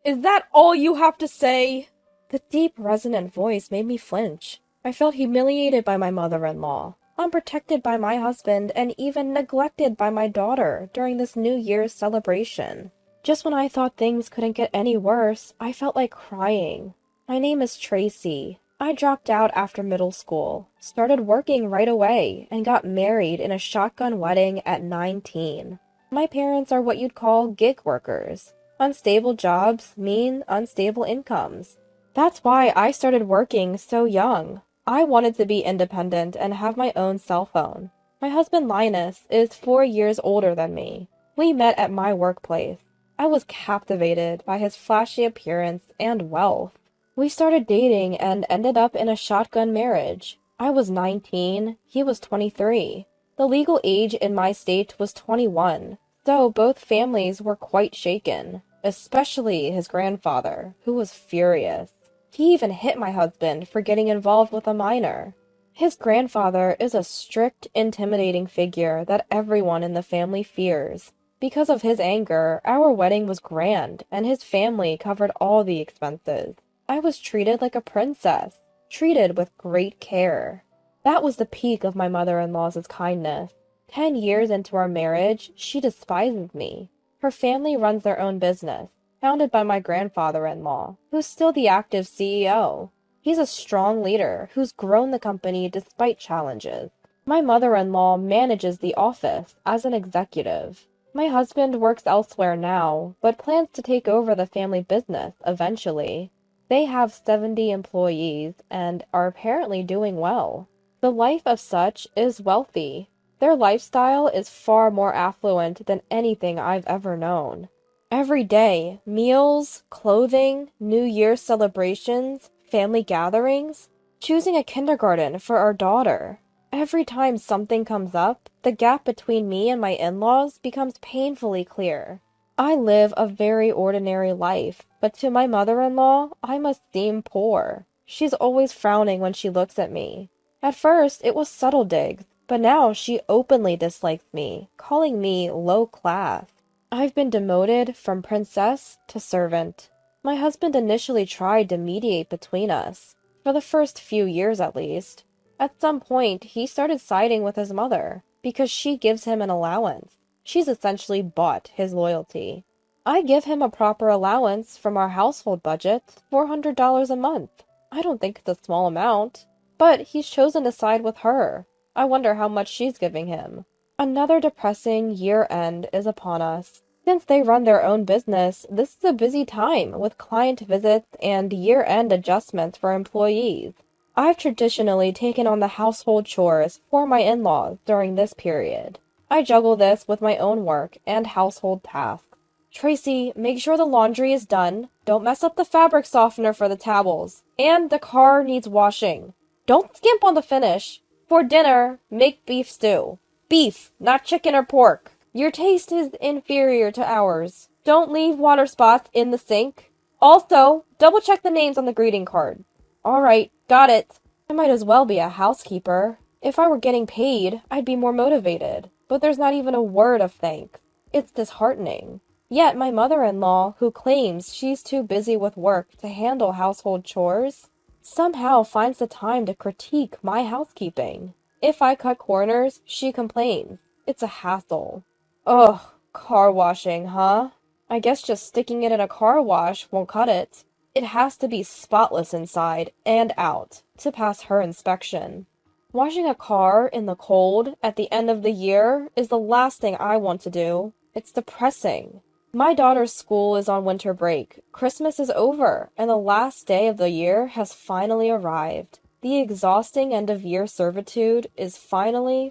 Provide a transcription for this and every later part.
Is that all you have to say? The deep, resonant voice made me flinch. I felt humiliated by my mother-in-law, unprotected by my husband, and even neglected by my daughter during this New Year's celebration. Just when I thought things couldn't get any worse, I felt like crying. My name is Tracy. I dropped out after middle school, started working right away, and got married in a shotgun wedding at 19. My parents are what you'd call gig workers. Unstable jobs mean unstable incomes. That's why I started working so young. I wanted to be independent and have my own cell phone. My husband Linus is 4 years older than me. We met at my workplace. I was captivated by his flashy appearance and wealth. We started dating and ended up in a shotgun marriage. I was 19, he was 23. The legal age in my state was 21, so both families were quite shaken, especially his grandfather, who was furious. He even hit my husband for getting involved with a minor. His grandfather is a strict, intimidating figure that everyone in the family fears. Because of his anger, our wedding was grand, and his family covered all the expenses. I was treated like a princess, treated with great care. That was the peak of my mother-in-law's kindness. 10 years into our marriage, she despises me. Her family runs their own business, founded by my grandfather-in-law, who's still the active CEO. He's a strong leader who's grown the company despite challenges. My mother-in-law manages the office as an executive. My husband works elsewhere now, but plans to take over the family business eventually. They have 70 employees and are apparently doing well. The life of such is wealthy. Their lifestyle is far more affluent than anything I've ever known. Every day, meals, clothing, New Year's celebrations, family gatherings, choosing a kindergarten for our daughter. Every time something comes up, the gap between me and my in-laws becomes painfully clear. I live a very ordinary life, but to my mother-in-law, I must seem poor. She's always frowning when she looks at me. At first, it was subtle digs, but now she openly dislikes me, calling me low class. I've been demoted from princess to servant. My husband initially tried to mediate between us, for the first few years at least. At some point, he started siding with his mother, because she gives him an allowance. She's essentially bought his loyalty. I give him a proper allowance from our household budget, $400 a month. I don't think it's a small amount, but he's chosen to side with her. I wonder how much she's giving him. Another depressing year-end is upon us. Since they run their own business, this is a busy time with client visits and year-end adjustments for employees. I've traditionally taken on the household chores for my in-laws during this period. I juggle this with my own work and household tasks. Tracy, make sure the laundry is done. Don't mess up the fabric softener for the towels. And the car needs washing. Don't skimp on the finish. For dinner, make beef stew. Beef, not chicken or pork. Your taste is inferior to ours. Don't leave water spots in the sink. Also, double check the names on the greeting card. All right, got it. I might as well be a housekeeper. If I were getting paid, I'd be more motivated. But there's not even a word of thanks. It's disheartening. Yet my mother-in-law, who claims she's too busy with work to handle household chores, somehow finds the time to critique my housekeeping. If I cut corners, she complains. It's a hassle. Ugh, car washing, huh? I guess just sticking it in a car wash won't cut it. It has to be spotless inside and out to pass her inspection. Washing a car in the cold at the end of the year is the last thing I want to do. It's depressing. My daughter's school is on winter break. Christmas is over, and the last day of the year has finally arrived. The exhausting end-of-year servitude is finally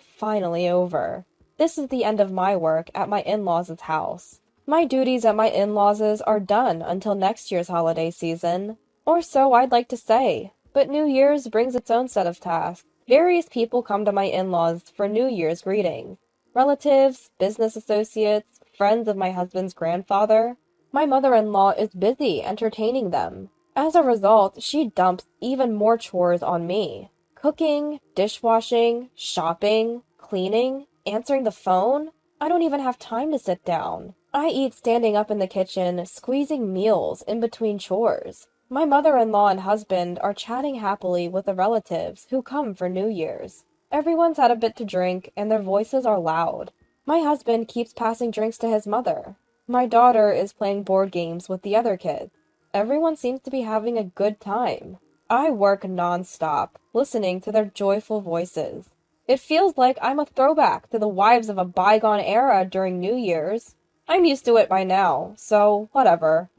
over. This is the end of my work at my in-laws' house. My duties at my in-laws' are done until next year's holiday season. Or so I'd like to say. But New Year's brings its own set of tasks. Various people come to my in-laws for New Year's greetings. Relatives, business associates, friends of my husband's grandfather. My mother-in-law is busy entertaining them. As a result, she dumps even more chores on me. Cooking, dishwashing, shopping, cleaning, answering the phone. I don't even have time to sit down. I eat standing up in the kitchen, squeezing meals in between chores. My mother-in-law and husband are chatting happily with the relatives who come for New Year's. Everyone's had a bit to drink, and their voices are loud. My husband keeps passing drinks to his mother. My daughter is playing board games with the other kids. Everyone seems to be having a good time. I work non-stop, listening to their joyful voices. It feels like I'm a throwback to the wives of a bygone era during New Year's. I'm used to it by now, so whatever.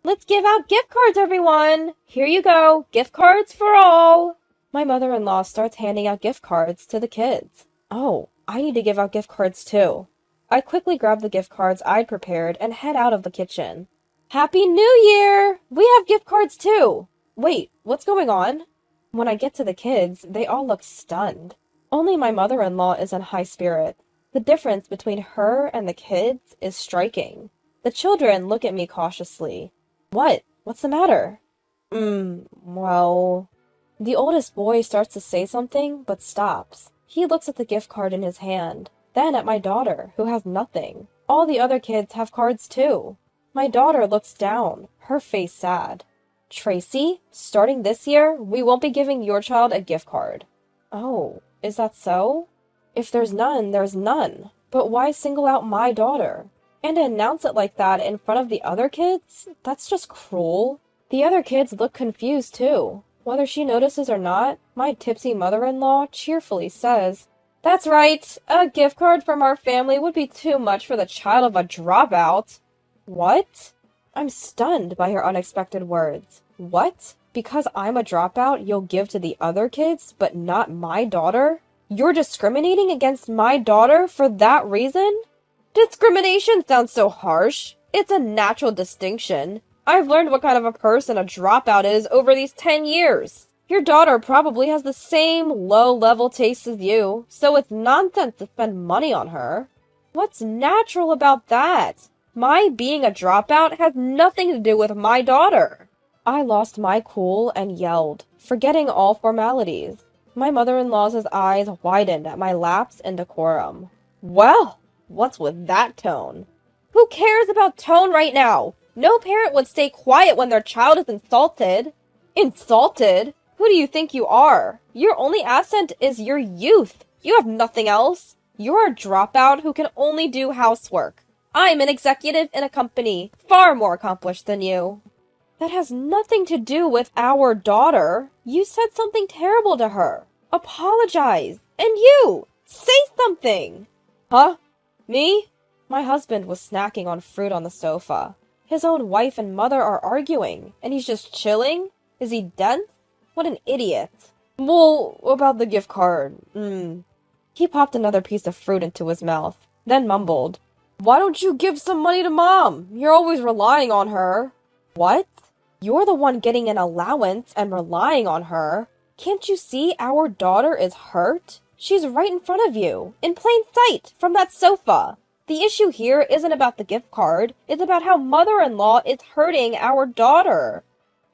Let's give out gift cards, everyone! Here you go, gift cards for all! My mother-in-law starts handing out gift cards to the kids. Oh, I need to give out gift cards too. I quickly grab the gift cards I'd prepared and head out of the kitchen. Happy New Year! We have gift cards too! Wait, what's going on? When I get to the kids, they all look stunned. Only my mother-in-law is in high spirits. The difference between her and the kids is striking. The children look at me cautiously. What? What's the matter? Well... The oldest boy starts to say something, but stops. He looks at the gift card in his hand, then at my daughter, who has nothing. All the other kids have cards too. My daughter looks down, her face sad. Tracy, starting this year, we won't be giving your child a gift card. Oh, is that so? If there's none, there's none. But why single out my daughter? And to announce it like that in front of the other kids? That's just cruel. The other kids look confused too. Whether she notices or not, my tipsy mother-in-law cheerfully says, "That's right, a gift card from our family would be too much for the child of a dropout." What? I'm stunned by her unexpected words. What? Because I'm a dropout, you'll give to the other kids, but not my daughter? You're discriminating against my daughter for that reason? Discrimination sounds so harsh. It's a natural distinction. I've learned what kind of a person a dropout is over these 10 years. Your daughter probably has the same low-level tastes as you, so it's nonsense to spend money on her. What's natural about that? My being a dropout has nothing to do with my daughter. I lost my cool and yelled, forgetting all formalities. My mother-in-law's eyes widened at my lapse in decorum. Well, what's with that tone? Who cares about tone right now? No parent would stay quiet when their child is insulted. Insulted? Who do you think you are? Your only asset is your youth. You have nothing else. You're a dropout who can only do housework. I'm an executive in a company, far more accomplished than you. That has nothing to do with our daughter. You said something terrible to her. Apologize. And you! Say something! Huh? Me? My husband was snacking on fruit on the sofa. His own wife and mother are arguing, and he's just chilling? Is he dense? What an idiot. Well, about the gift card, He popped another piece of fruit into his mouth, then mumbled, "Why don't you give some money to Mom? You're always relying on her." What? You're the one getting an allowance and relying on her. Can't you see our daughter is hurt? She's right in front of you, in plain sight, from that sofa. The issue here isn't about the gift card, it's about how mother-in-law is hurting our daughter.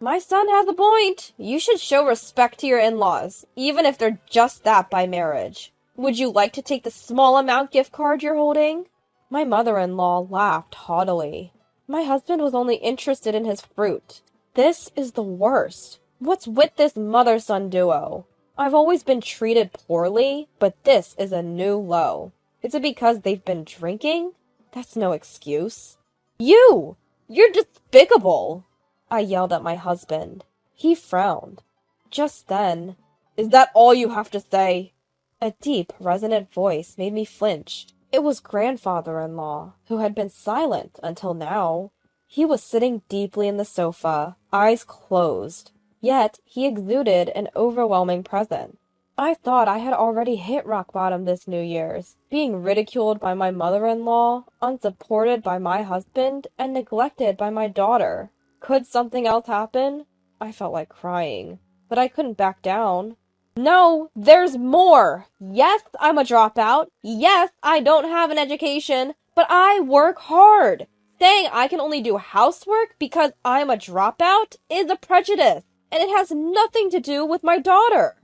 My son has a point. You should show respect to your in-laws, even if they're just that by marriage. Would you like to take the small amount gift card you're holding? My mother-in-law laughed haughtily. My husband was only interested in his fruit. This is the worst. What's with this mother-son duo? I've always been treated poorly, but this is a new low. Is it because they've been drinking? That's no excuse. You're despicable! I yelled at my husband. He frowned. Just then, "Is that all you have to say?" A deep, resonant voice made me flinch. It was grandfather-in-law, who had been silent until now. He was sitting deeply in the sofa, eyes closed, yet he exuded an overwhelming presence. I thought I had already hit rock bottom this New Year's, being ridiculed by my mother-in-law, unsupported by my husband, and neglected by my daughter. Could something else happen? I felt like crying, but I couldn't back down. No, there's more! Yes, I'm a dropout. Yes, I don't have an education, but I work hard. Saying I can only do housework because I'm a dropout is a prejudice, and it has nothing to do with my daughter.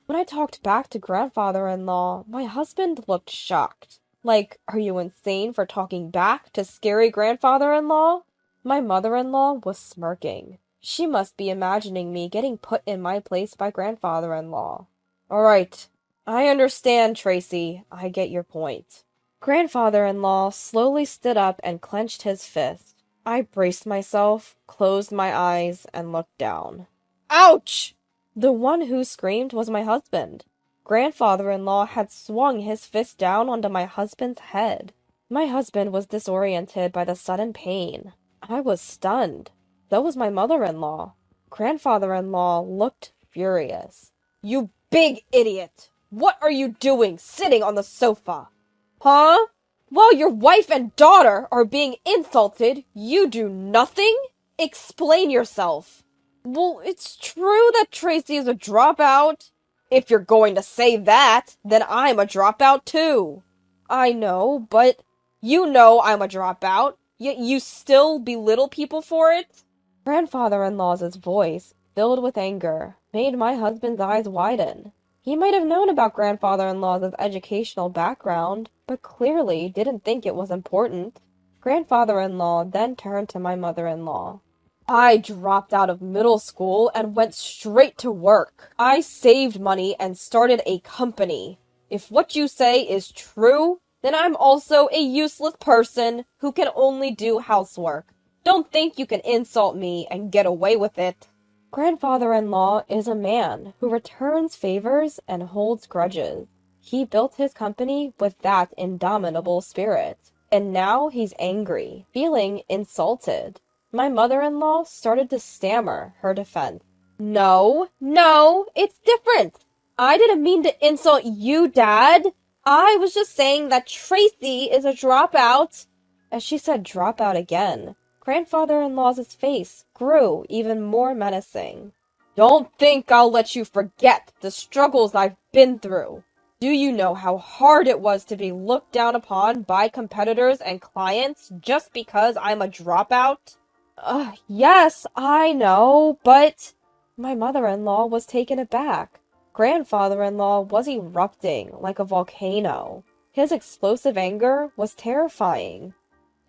When I talked back to grandfather-in-law, my husband looked shocked. Like, are you insane for talking back to scary grandfather-in-law? My mother-in-law was smirking. She must be imagining me getting put in my place by grandfather-in-law. All right, I understand, Tracy. I get your point. Grandfather-in-law slowly stood up and clenched his fist. I braced myself, closed my eyes, and looked down. Ouch! The one who screamed was my husband. Grandfather-in-law had swung his fist down onto my husband's head. My husband was disoriented by the sudden pain. I was stunned. So was my mother-in-law. Grandfather-in-law looked furious. You big idiot! What are you doing sitting on the sofa? Huh? While your wife and daughter are being insulted, you do nothing? Explain yourself. Well, it's true that Tracy is a dropout. If you're going to say that, then I'm a dropout too. I know, but you know I'm a dropout, yet you still belittle people for it? Grandfather-in-law's voice, filled with anger, made my husband's eyes widen. He might have known about grandfather-in-law's educational background, but clearly didn't think it was important. Grandfather-in-law then turned to my mother-in-law. I dropped out of middle school and went straight to work. I saved money and started a company. If what you say is true, then I'm also a useless person who can only do housework. Don't think you can insult me and get away with it. Grandfather-in-law is a man who returns favors and holds grudges. He built his company with that indomitable spirit, and now he's angry, feeling insulted. My mother-in-law started to stammer her defense. No, it's different. I didn't mean to insult you, Dad. I was just saying that Tracy is a dropout. As she said dropout again, grandfather-in-law's face grew even more menacing. Don't think I'll let you forget the struggles I've been through. Do you know how hard it was to be looked down upon by competitors and clients just because I'm a dropout? Yes, I know, but... My mother-in-law was taken aback. Grandfather-in-law was erupting like a volcano. His explosive anger was terrifying.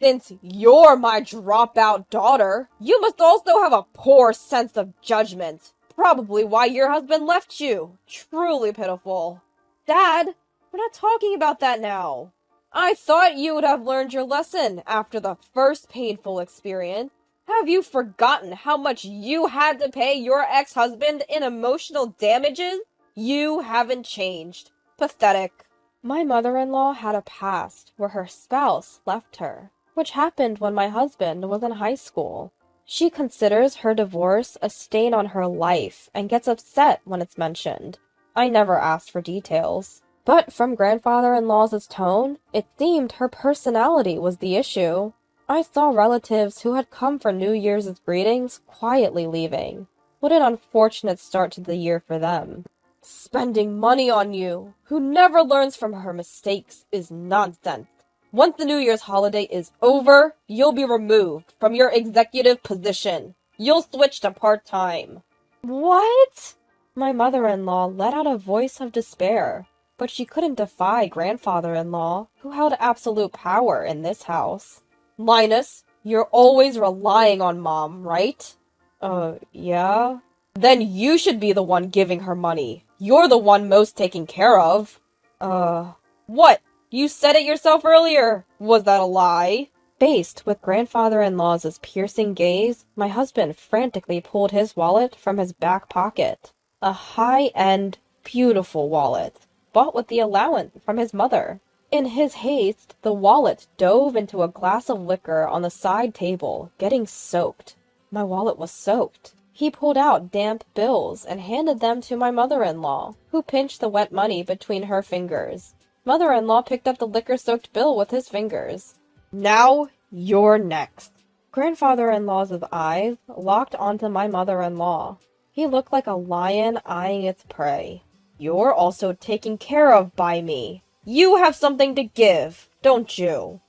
Since you're my dropout daughter, you must also have a poor sense of judgment. Probably why your husband left you. Truly pitiful. Dad, we're not talking about that now. I thought you would have learned your lesson after the first painful experience. Have you forgotten how much you had to pay your ex-husband in emotional damages? You haven't changed. Pathetic. My mother-in-law had a past where her spouse left her, which happened when my husband was in high school. She considers her divorce a stain on her life and gets upset when it's mentioned. I never asked for details. But from grandfather-in-law's tone, it seemed her personality was the issue. I saw relatives who had come for New Year's greetings quietly leaving. What an unfortunate start to the year for them. Spending money on you, who never learns from her mistakes, is nonsense. Once the New Year's holiday is over, you'll be removed from your executive position. You'll switch to part-time. What? My mother-in-law let out a voice of despair, but she couldn't defy grandfather-in-law, who held absolute power in this house. Linus, you're always relying on Mom, right? Yeah? Then you should be the one giving her money. You're the one most taken care of. What? You said it yourself earlier. Was that a lie? Faced with grandfather-in-law's piercing gaze, my husband frantically pulled his wallet from his back pocket. A high-end, beautiful wallet, bought with the allowance from his mother. In his haste, the wallet dove into a glass of liquor on the side table, getting soaked. My wallet was soaked. He pulled out damp bills and handed them to my mother-in-law, who pinched the wet money between her fingers. Mother-in-law picked up the liquor-soaked bill with his fingers. Now, you're next. Grandfather-in-law's eyes locked onto my mother-in-law. He looked like a lion eyeing its prey. You're also taken care of by me. You have something to give, don't you?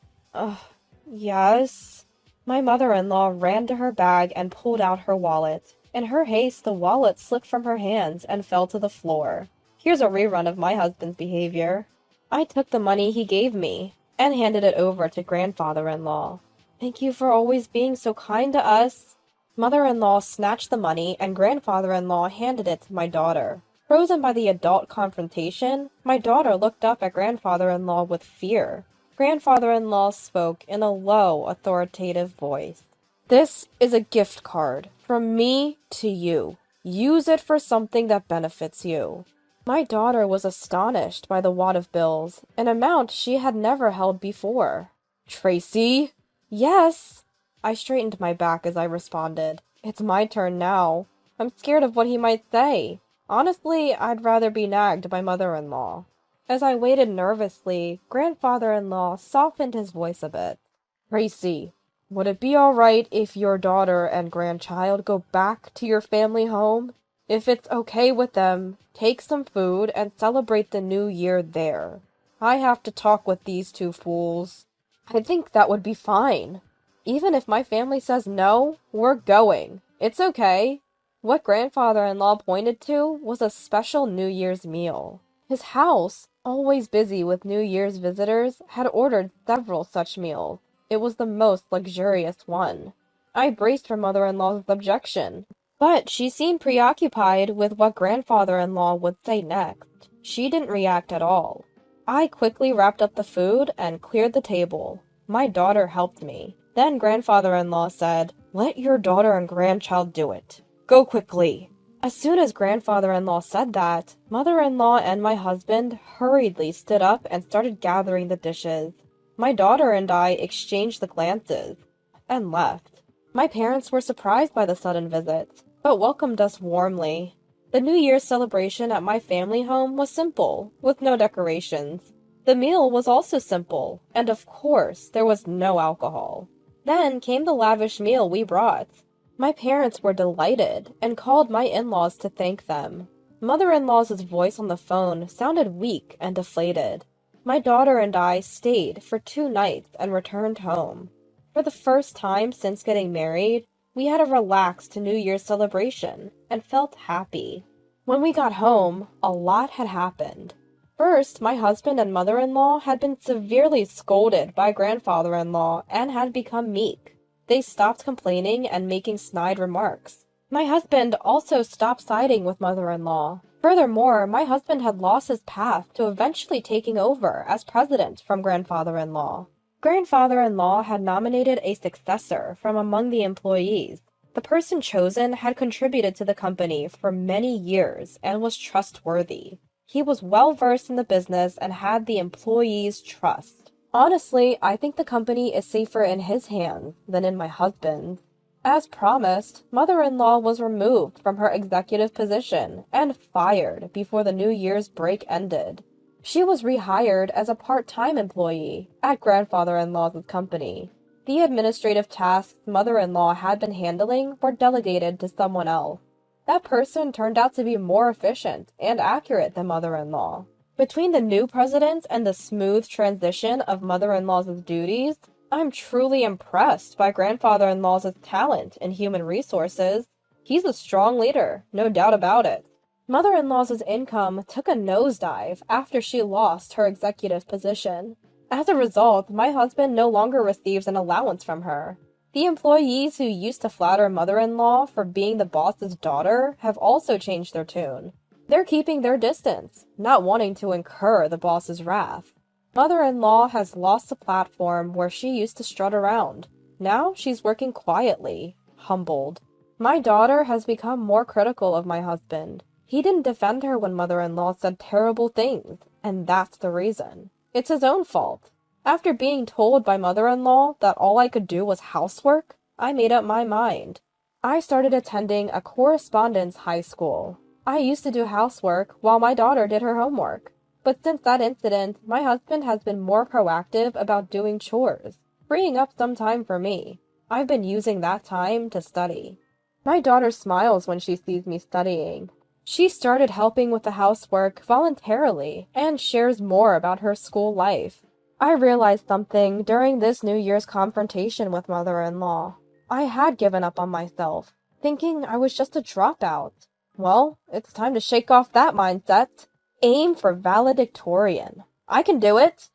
Yes. My mother-in-law ran to her bag and pulled out her wallet. In her haste, the wallet slipped from her hands and fell to the floor. Here's a rerun of my husband's behavior. I took the money he gave me and handed it over to grandfather-in-law. Thank you for always being so kind to us. Mother-in-law snatched the money and grandfather-in-law handed it to my daughter. Frozen by the adult confrontation, my daughter looked up at grandfather-in-law with fear. Grandfather-in-law spoke in a low, authoritative voice. This is a gift card from me to you. Use it for something that benefits you. My daughter was astonished by the wad of bills, an amount she had never held before. Tracy? Yes. I straightened my back as I responded. It's my turn now. I'm scared of what he might say. Honestly, I'd rather be nagged by mother-in-law. As I waited nervously, grandfather-in-law softened his voice a bit. Tracy, would it be all right if your daughter and grandchild go back to your family home? If it's okay with them, take some food and celebrate the new year there. I have to talk with these two fools. I think that would be fine. Even if my family says no, we're going. It's okay. What grandfather-in-law pointed to was a special New Year's meal. His house, always busy with New Year's visitors, had ordered several such meals. It was the most luxurious one. I braced for mother-in-law's objection, but she seemed preoccupied with what grandfather-in-law would say next. She didn't react at all. I quickly wrapped up the food and cleared the table. My daughter helped me. Then grandfather-in-law said, "Let your daughter and grandchild do it. Go quickly." As soon as grandfather-in-law said that, mother-in-law and my husband hurriedly stood up and started gathering the dishes. My daughter and I exchanged the glances and left. My parents were surprised by the sudden visit, but welcomed us warmly. The New Year's celebration at my family home was simple, with no decorations. The meal was also simple, and of course, there was no alcohol. Then came the lavish meal we brought. My parents were delighted and called my in-laws to thank them. Mother-in-law's voice on the phone sounded weak and deflated. My daughter and I stayed for 2 nights and returned home. For the first time since getting married, we had a relaxed New Year's celebration and felt happy. When we got home, a lot had happened. First, my husband and mother-in-law had been severely scolded by grandfather-in-law and had become meek. They stopped complaining and making snide remarks. My husband also stopped siding with mother-in-law. Furthermore, my husband had lost his path to eventually taking over as president from grandfather-in-law. Grandfather-in-law had nominated a successor from among the employees. The person chosen had contributed to the company for many years and was trustworthy. He was well-versed in the business and had the employees' trust. Honestly, I think the company is safer in his hands than in my husband's. As promised, mother-in-law was removed from her executive position and fired before the New Year's break ended. She was rehired as a part-time employee at grandfather-in-law's company. The administrative tasks mother-in-law had been handling were delegated to someone else. That person turned out to be more efficient and accurate than mother-in-law. Between the new president and the smooth transition of mother-in-law's duties, I'm truly impressed by grandfather-in-law's talent in human resources. He's a strong leader, no doubt about it. Mother-in-law's income took a nosedive after she lost her executive position. As a result, my husband no longer receives an allowance from her. The employees who used to flatter mother-in-law for being the boss's daughter have also changed their tune. They're keeping their distance, not wanting to incur the boss's wrath. Mother-in-law has lost the platform where she used to strut around. Now she's working quietly, humbled. My daughter has become more critical of my husband. He didn't defend her when mother-in-law said terrible things, and that's the reason. It's his own fault. After being told by mother-in-law that all I could do was housework, I made up my mind. I started attending a correspondence high school. I used to do housework while my daughter did her homework. But since that incident, my husband has been more proactive about doing chores, freeing up some time for me. I've been using that time to study. My daughter smiles when she sees me studying. She started helping with the housework voluntarily and shares more about her school life. I realized something during this New Year's confrontation with mother-in-law. I had given up on myself, thinking I was just a dropout. Well, it's time to shake off that mindset. Aim for valedictorian. I can do it.